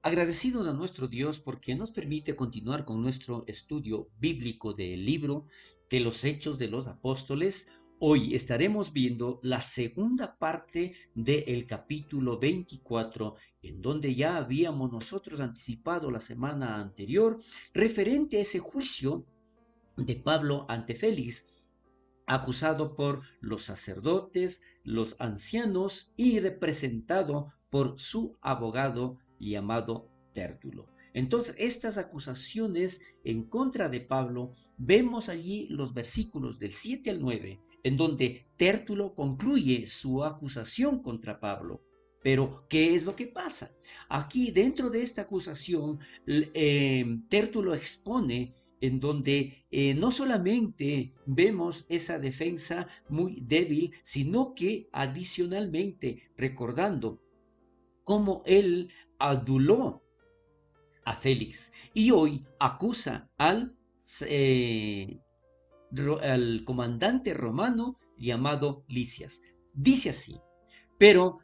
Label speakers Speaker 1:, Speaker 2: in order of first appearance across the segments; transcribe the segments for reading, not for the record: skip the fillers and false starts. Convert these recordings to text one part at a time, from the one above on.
Speaker 1: Agradecidos a nuestro Dios porque nos permite continuar con nuestro estudio bíblico del libro de los Hechos de los Apóstoles. Hoy estaremos viendo la segunda parte del capítulo 24, en donde ya habíamos nosotros anticipado la semana anterior, referente a ese juicio de Pablo ante Félix, acusado por los sacerdotes, los ancianos y representado por su abogado llamado Tértulo. Entonces, estas acusaciones en contra de Pablo, vemos allí los versículos del 7 al 9, en donde Tértulo concluye su acusación contra Pablo. Pero, ¿qué es lo que pasa? Aquí, dentro de esta acusación, Tértulo expone en donde no solamente vemos esa defensa muy débil, sino que adicionalmente recordando cómo él aduló a Félix y hoy acusa eh, al comandante romano llamado Licias. Dice así, pero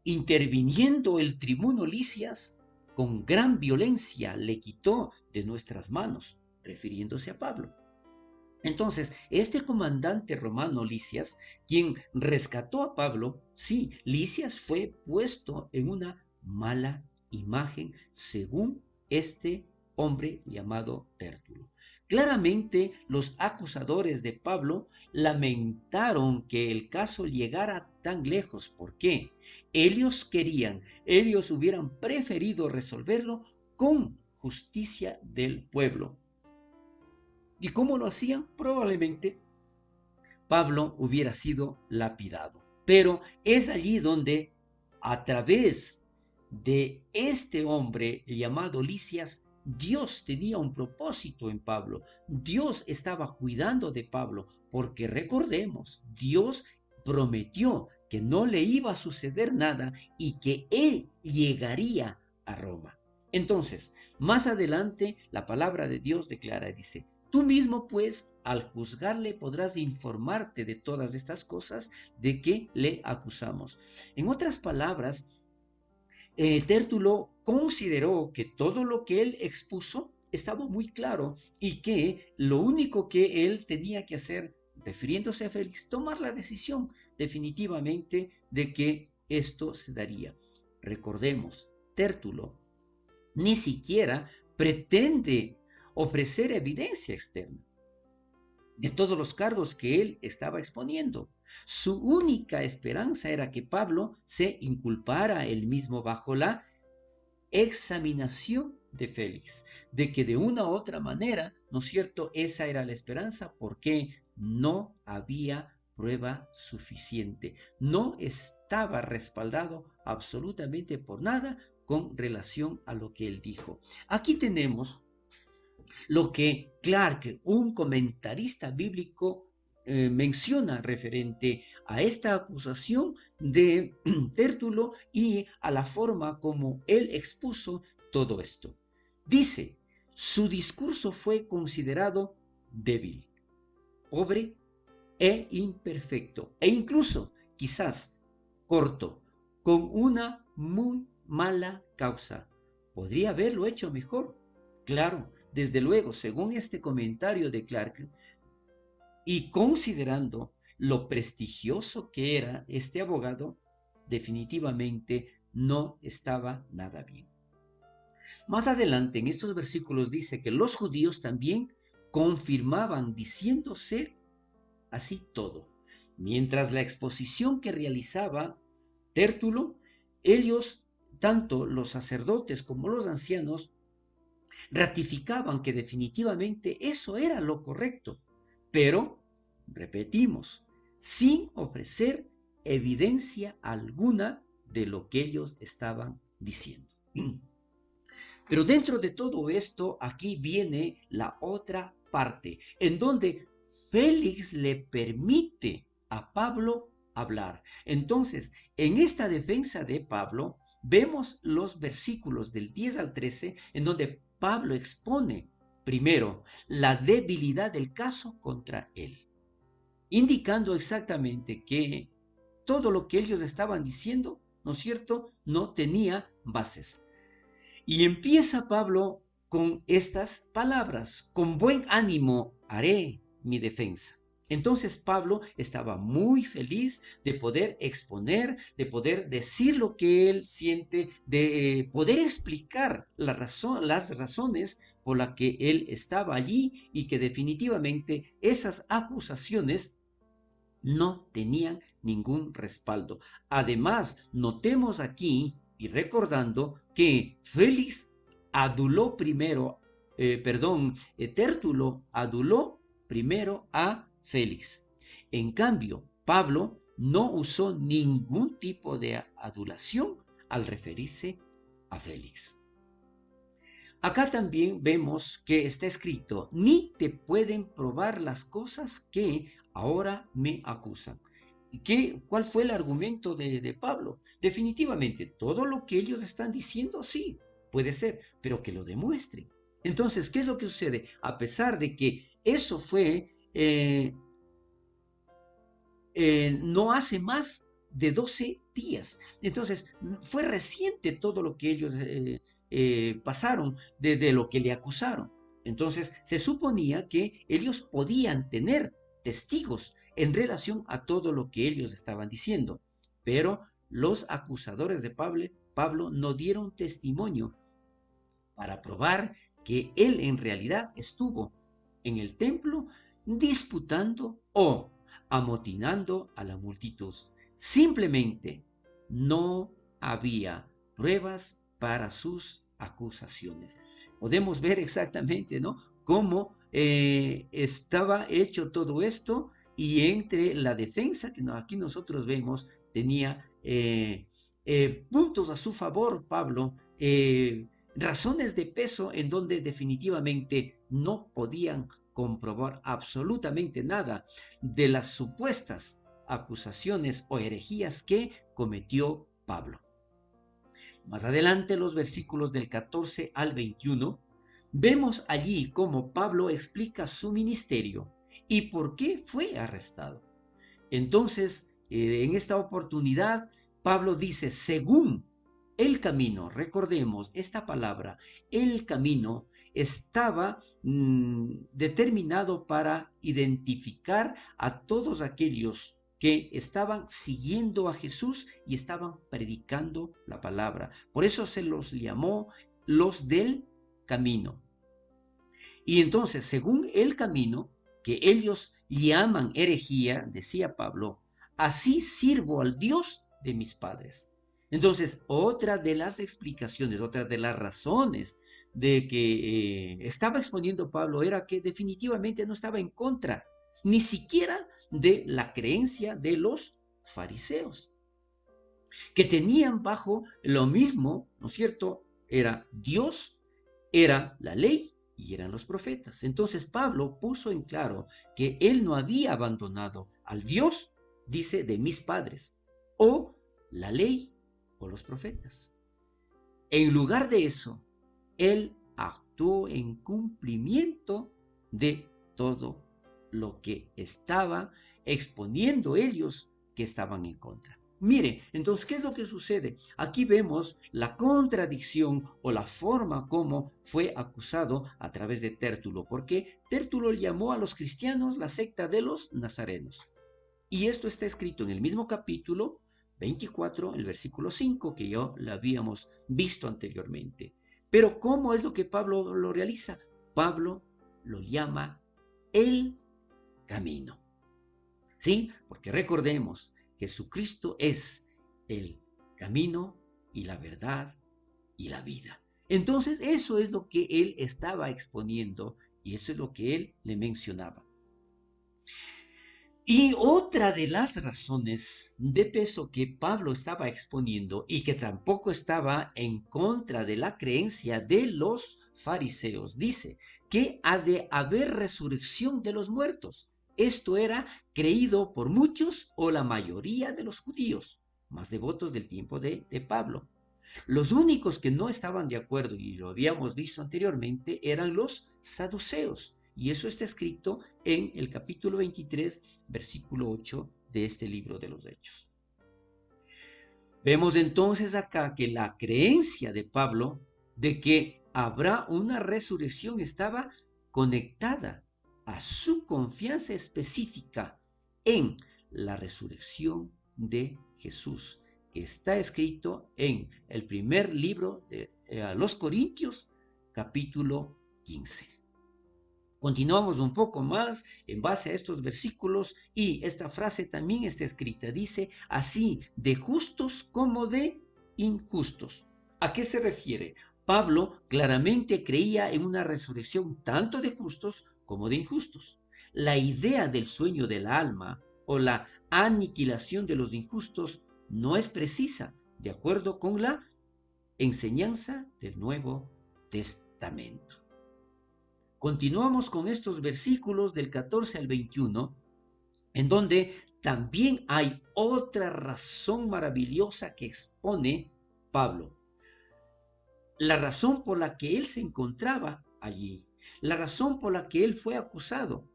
Speaker 1: interviniendo el tribuno Licias, con gran violencia le quitó de nuestras manos, refiriéndose a Pablo. Entonces, este comandante romano Licias, quien rescató a Pablo, sí, Licias fue puesto en una mala imagen según este hombre llamado Tértulo. Claramente, los acusadores de Pablo lamentaron que el caso llegara tan lejos. ¿Por qué? Ellos hubieran preferido resolverlo con justicia del pueblo. ¿Y cómo lo hacían? Probablemente Pablo hubiera sido lapidado. Pero es allí donde, a través de este hombre llamado Licias, Dios tenía un propósito en Pablo. Dios estaba cuidando de Pablo, porque recordemos, Dios prometió que no le iba a suceder nada y que él llegaría a Roma. Entonces, más adelante, la palabra de Dios declara, dice, tú mismo, pues, al juzgarle podrás informarte de todas estas cosas de que le acusamos. En otras palabras, Tértulo consideró que todo lo que él expuso estaba muy claro y que lo único que él tenía que hacer, refiriéndose a Félix, tomar la decisión definitivamente de que esto se daría. Recordemos, Tértulo ni siquiera pretende ofrecer evidencia externa de todos los cargos que él estaba exponiendo. Su única esperanza era que Pablo se inculpara él mismo bajo la examinación de Félix, de que de una u otra manera, ¿no es cierto? Esa era la esperanza porque no había prueba suficiente, no estaba respaldado absolutamente por nada con relación a lo que él dijo. Aquí tenemos lo que Clark, un comentarista bíblico, menciona referente a esta acusación de Tértulo y a la forma como él expuso todo esto. Dice, su discurso fue considerado débil, pobre e imperfecto, e incluso quizás corto, con una muy mala causa. ¿Podría haberlo hecho mejor? Claro, desde luego, según este comentario de Clark, y considerando lo prestigioso que era este abogado, definitivamente no estaba nada bien. Más adelante en estos versículos dice que los judíos también confirmaban diciendo ser así todo. Mientras la exposición que realizaba Tértulo, ellos, tanto los sacerdotes como los ancianos, ratificaban que definitivamente eso era lo correcto, pero, repetimos, sin ofrecer evidencia alguna de lo que ellos estaban diciendo. Pero dentro de todo esto, aquí viene la otra parte, en donde Félix le permite a Pablo hablar. Entonces, en esta defensa de Pablo, vemos los versículos del 10 al 13, en donde Pablo expone primero la debilidad del caso contra él, indicando exactamente que todo lo que ellos estaban diciendo, ¿no es cierto?, no tenía bases. Y empieza Pablo con estas palabras: con buen ánimo haré mi defensa. Entonces Pablo estaba muy feliz de poder exponer, de poder decir lo que él siente, de poder explicar las razones por las que él estaba allí y que definitivamente esas acusaciones no tenían ningún respaldo. Además, notemos aquí y recordando que Félix aduló primero, Tértulo aduló primero a Félix. En cambio, Pablo no usó ningún tipo de adulación al referirse a Félix. Acá también vemos que está escrito: ni te pueden probar las cosas que ahora me acusan. ¿Cuál fue el argumento de Pablo? Definitivamente, todo lo que ellos están diciendo, sí, puede ser, pero que lo demuestren. Entonces, ¿qué es lo que sucede? A pesar de que eso fue no hace más de 12 días. Entonces, fue reciente todo lo que ellos pasaron de lo que le acusaron. Entonces, se suponía que ellos podían tener testigos en relación a todo lo que ellos estaban diciendo. Pero los acusadores de Pablo no dieron testimonio para probar que él en realidad estuvo en el templo disputando o amotinando a la multitud. Simplemente no había pruebas para sus acusaciones. Podemos ver exactamente, ¿no?, cómo estaba hecho todo esto, y entre la defensa que aquí nosotros vemos tenía puntos a su favor Pablo, razones de peso en donde definitivamente no podían comprobar absolutamente nada de las supuestas acusaciones o herejías que cometió Pablo. Más adelante, los versículos del 14 al 21, vemos allí cómo Pablo explica su ministerio y por qué fue arrestado. Entonces, en esta oportunidad, Pablo dice: según el camino. Recordemos esta palabra, el camino, estaba determinado para identificar a todos aquellos que estaban siguiendo a Jesús y estaban predicando la palabra. Por eso se los llamó los del camino. Y entonces, según el camino, que ellos llaman herejía, decía Pablo, así sirvo al Dios de mis padres. Entonces, otra de las explicaciones, otra de las razones de que estaba exponiendo Pablo era que definitivamente no estaba en contra ni siquiera de la creencia de los fariseos, que tenían bajo lo mismo, ¿no es cierto? Era Dios, era la ley y eran los profetas. Entonces Pablo puso en claro que él no había abandonado al Dios, dice, de mis padres, o la ley o los profetas. En lugar de eso, él actuó en cumplimiento de todo lo que estaba exponiendo ellos que estaban en contra. Mire, entonces, ¿qué es lo que sucede? Aquí vemos la contradicción o la forma como fue acusado a través de Tértulo, porque Tértulo llamó a los cristianos la secta de los nazarenos. Y esto está escrito en el mismo capítulo 24, el versículo 5, que ya lo habíamos visto anteriormente. Pero ¿cómo es lo que Pablo lo realiza? Pablo lo llama el camino. ¿Sí? Porque recordemos, Jesucristo es el camino y la verdad y la vida. Entonces, eso es lo que él estaba exponiendo y eso es lo que él le mencionaba. Y otra de las razones de peso que Pablo estaba exponiendo y que tampoco estaba en contra de la creencia de los fariseos, dice que ha de haber resurrección de los muertos. Esto era creído por muchos o la mayoría de los judíos, más devotos del tiempo de Pablo. Los únicos que no estaban de acuerdo, y lo habíamos visto anteriormente, eran los saduceos. Y eso está escrito en el capítulo 23, versículo 8 de este libro de los Hechos. Vemos entonces acá que la creencia de Pablo de que habrá una resurrección estaba conectada a su confianza específica en la resurrección de Jesús, que está escrito en el primer libro de los Corintios, capítulo 15. Continuamos un poco más en base a estos versículos y esta frase también está escrita. Dice, así de justos como de injustos. ¿A qué se refiere? Pablo claramente creía en una resurrección tanto de justos como de injustos. La idea del sueño del alma o la aniquilación de los injustos no es precisa, de acuerdo con la enseñanza del Nuevo Testamento. Continuamos con estos versículos del 14 al 21, en donde también hay otra razón maravillosa que expone Pablo. La razón por la que él se encontraba allí, la razón por la que él fue acusado,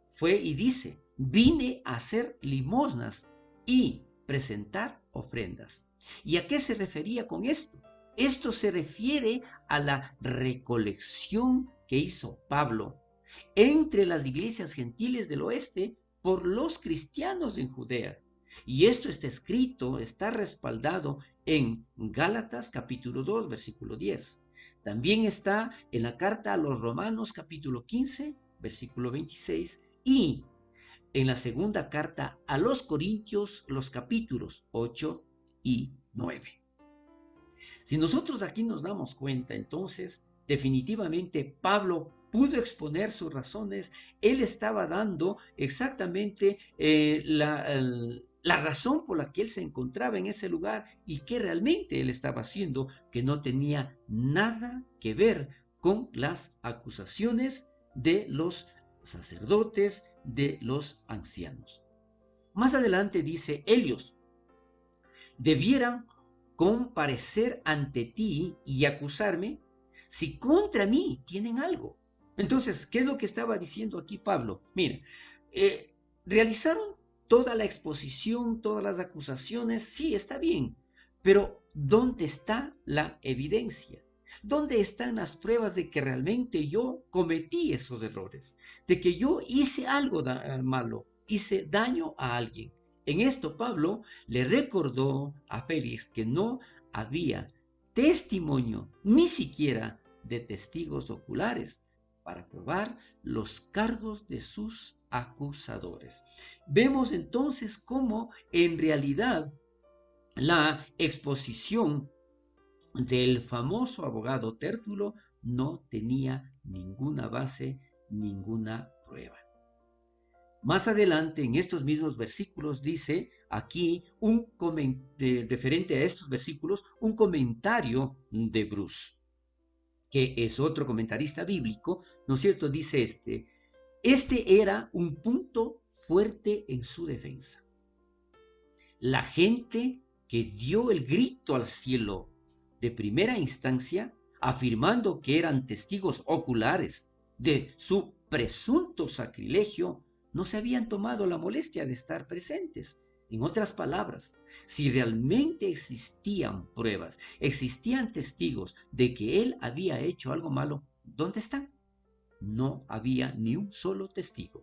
Speaker 1: fue y dice, vine a hacer limosnas y presentar ofrendas. ¿Y a qué se refería con esto? Esto se refiere a la recolección que hizo Pablo entre las iglesias gentiles del oeste por los cristianos en Judea. Y esto está escrito, está respaldado en Gálatas capítulo 2, versículo 10. También está en la carta a los Romanos capítulo 15, versículo 26 y en la segunda carta a los Corintios los capítulos 8 y 9. Si nosotros aquí nos damos cuenta, entonces, definitivamente Pablo pudo exponer sus razones. Él estaba dando exactamente la razón por la que él se encontraba en ese lugar y que realmente él estaba haciendo, que no tenía nada que ver con las acusaciones de los sacerdotes, de los ancianos. Más adelante dice, ellos debieran comparecer ante ti y acusarme si contra mí tienen algo. Entonces, ¿qué es lo que estaba diciendo aquí Pablo? Mira, realizaron toda la exposición, todas las acusaciones, sí, está bien, pero ¿dónde está la evidencia? ¿Dónde están las pruebas de que realmente yo cometí esos errores? De que yo hice algo malo, hice daño a alguien. En esto Pablo le recordó a Félix que no había testimonio, ni siquiera de testigos oculares, para probar los cargos de sus acusadores. Vemos entonces cómo en realidad la exposición del famoso abogado Tértulo no tenía ninguna base, ninguna prueba. Más adelante, en estos mismos versículos, dice aquí, referente a estos versículos, un comentario de Bruce, que es otro comentarista bíblico, ¿no es cierto? Dice este era un punto fuerte en su defensa. La gente que dio el grito al cielo de primera instancia, afirmando que eran testigos oculares de su presunto sacrilegio, no se habían tomado la molestia de estar presentes. En otras palabras, si realmente existían pruebas, existían testigos de que él había hecho algo malo, ¿dónde están? No había ni un solo testigo.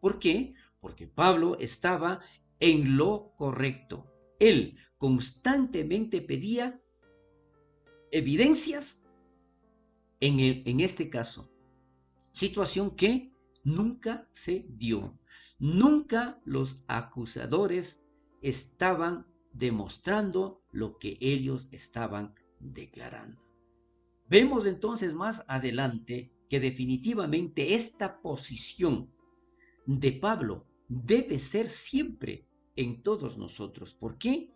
Speaker 1: ¿Por qué? Porque Pablo estaba en lo correcto. Él constantemente pedía evidencias en este caso, situación que nunca se dio. Nunca los acusadores estaban demostrando lo que ellos estaban declarando. Vemos entonces más adelante que definitivamente esta posición de Pablo debe ser siempre en todos nosotros. ¿Por qué?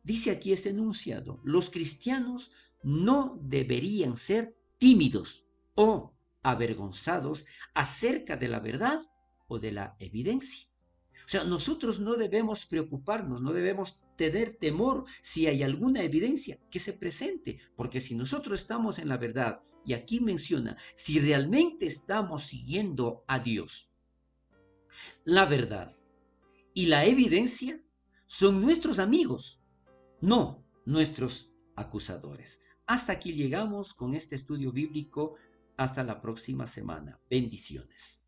Speaker 1: Dice aquí este enunciado, los cristianos no deberían ser tímidos o avergonzados acerca de la verdad o de la evidencia. O sea, nosotros no debemos preocuparnos, no debemos tener temor si hay alguna evidencia que se presente, porque si nosotros estamos en la verdad, y aquí menciona, si realmente estamos siguiendo a Dios, la verdad y la evidencia son nuestros amigos, no nuestros acusadores. Hasta aquí llegamos con este estudio bíblico. Hasta la próxima semana. Bendiciones.